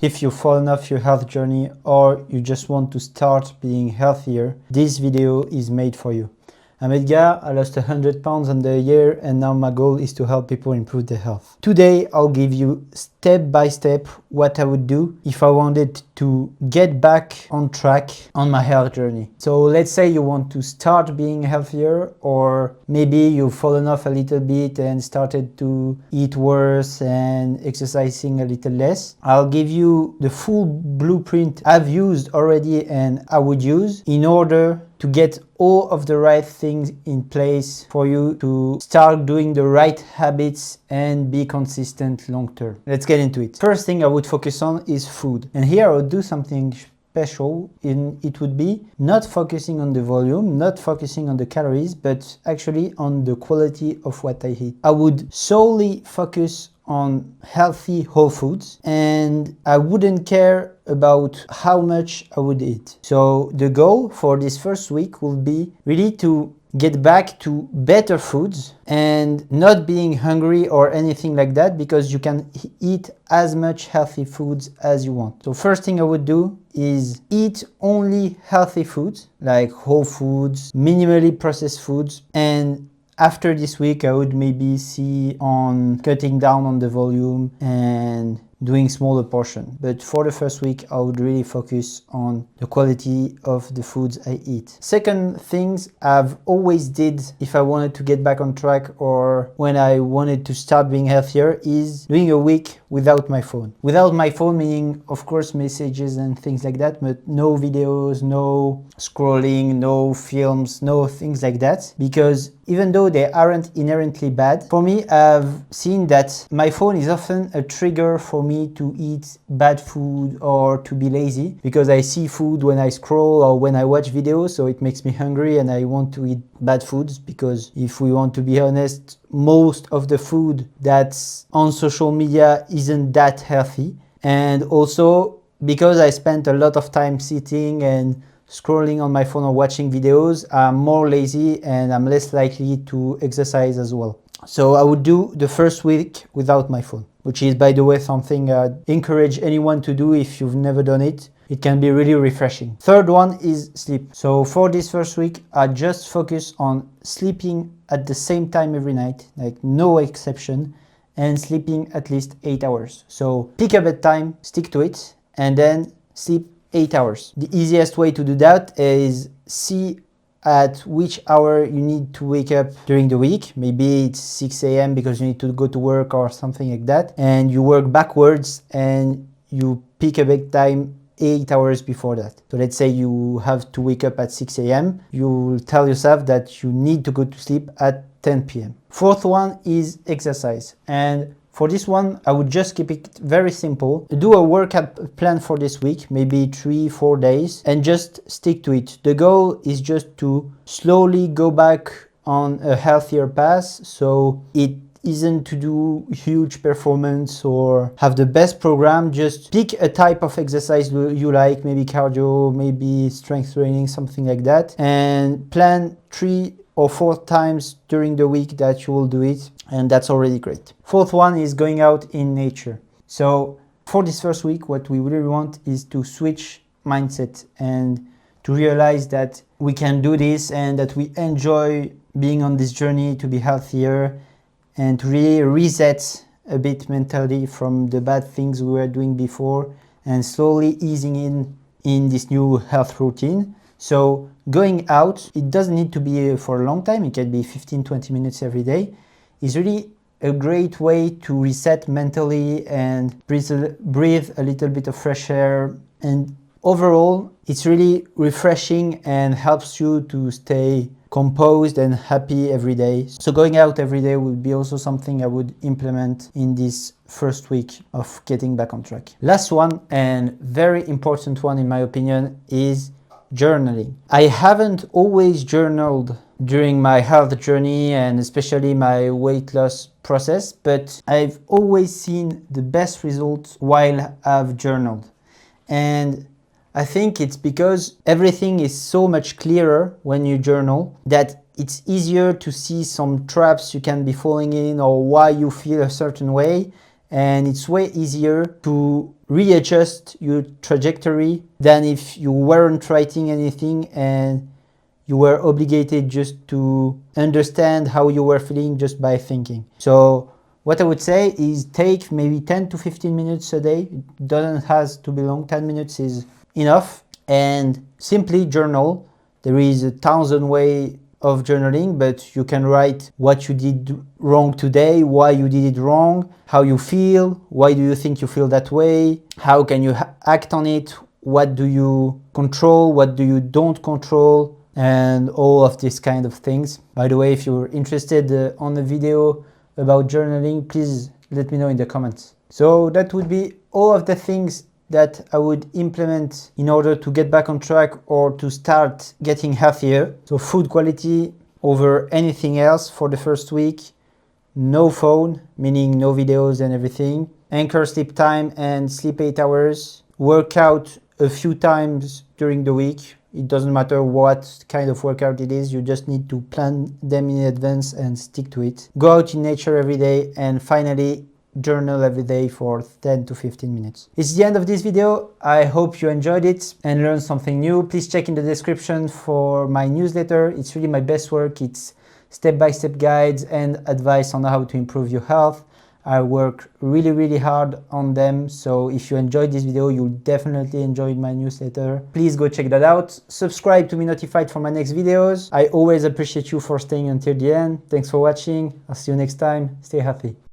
If you've fallen off your health journey or you just want to start being healthier, this video is made for you. I'm Edgar, I lost 100 pounds under a year and now my goal is to help people improve their health. Today I'll give you step by step what I would do if I wanted to get back on track on my health journey. So let's say you want to start being healthier, or maybe you've fallen off a little bit and started to eat worse and exercising a little less. I'll give you the full blueprint I've used already and I would use in order to get all of the right things in place for you to start doing the right habits and be consistent long term. Let's get into it. First thing I would focus on is food. And here I would do something special. It would be not focusing on the volume, not focusing on the calories, but actually on the quality of what I eat. I would solely focus on healthy whole foods and I wouldn't care about how much I would eat. So the goal for this first week will be really to get back to better foods and not being hungry or anything like that, because you can eat as much healthy foods as you want. So first thing I would do is eat only healthy foods like whole foods, minimally processed foods, and after this week, I would maybe see on cutting down on the volume and doing smaller portion. But for the first week, I would really focus on the quality of the foods I eat. Second things I've always did if I wanted to get back on track or when I wanted to start being healthier is doing a week without my phone. Without my phone meaning, of course, messages and things like that, but no videos, no scrolling, no films, no things like that. Because even though they aren't inherently bad, for me, I've seen that my phone is often a trigger for me to eat bad food or to be lazy, because I see food when I scroll or when I watch videos, so it makes me hungry and I want to eat bad foods, because if we want to be honest, most of the food that's on social media isn't that healthy. And also because I spent a lot of time sitting and scrolling on my phone or watching videos, I'm more lazy and I'm less likely to exercise as well. So I would do the first week without my phone, which is, by the way, something I'd encourage anyone to do if you've never done it. It can be really refreshing. Third one is sleep. So for this first week, I just focus on sleeping at the same time every night, like no exception, and sleeping at least 8 hours. So pick a bedtime, stick to it, and then sleep 8 hours. The easiest way to do that is see at which hour you need to wake up during the week. Maybe it's 6 a.m. because you need to go to work or something like that. And you work backwards and you pick a bedtime 8 hours before that. So let's say you have to wake up at 6 a.m. You'll tell yourself that you need to go to sleep at 10 p.m. Fourth one is exercise. And for this one, I would just keep it very simple. Do a workout plan for this week, maybe 3-4 days, and just stick to it. The goal is just to slowly go back on a healthier path. So it isn't to do huge performance or have the best program. Just pick a type of exercise you like, maybe cardio, maybe strength training, something like that, and plan 3 or 4 times during the week that you will do it, and that's already great. Fourth one is going out in nature. So for this first week, what we really want is to switch mindset and to realize that we can do this and that we enjoy being on this journey to be healthier, and to really reset a bit mentally from the bad things we were doing before and slowly easing in this new health routine. So going out, it doesn't need to be for a long time, it can be 15-20 minutes every day, is really a great way to reset mentally and breathe a little bit of fresh air. And overall, it's really refreshing and helps you to stay composed and happy every day. So going out every day would be also something I would implement in this first week of getting back on track. Last one, and very important one in my opinion, is journaling. I haven't always journaled during my health journey and especially my weight loss process, but I've always seen the best results while I've journaled. And I think it's because everything is so much clearer when you journal that it's easier to see some traps you can be falling in or why you feel a certain way, and it's way easier to readjust your trajectory than if you weren't writing anything and you were obligated just to understand how you were feeling just by thinking. So what I would say is take maybe 10 to 15 minutes a day. It doesn't have to be long, 10 minutes is enough, and simply journal. There is 1,000 ways of journaling, but you can write what you did wrong today, why you did it wrong, how you feel, why do you think you feel that way, how can you act on it, what do you control, what do you don't control, and all of these kind of things. By the way, if you're interested on a video about journaling, please let me know in the comments. So that would be all of the things that I would implement in order to get back on track or to start getting healthier. So food quality over anything else for the first week. No phone, meaning no videos and everything. Anchor sleep time and sleep 8 hours. Work out a few times during the week. It doesn't matter what kind of workout it is, you just need to plan them in advance and stick to it. Go out in nature every day, and finally, journal every day for 10 to 15 minutes. It's the end of this video. I hope you enjoyed it and learned something new. Please check in the description for my newsletter. It's really my best work. It's step-by-step guides and advice on how to improve your health. I work really hard on them, so if you enjoyed this video, you'll definitely enjoy my newsletter. Please go check that out. Subscribe to be notified for my next videos. I always appreciate you for staying until the end. Thanks for watching. I'll see you next time. Stay healthy.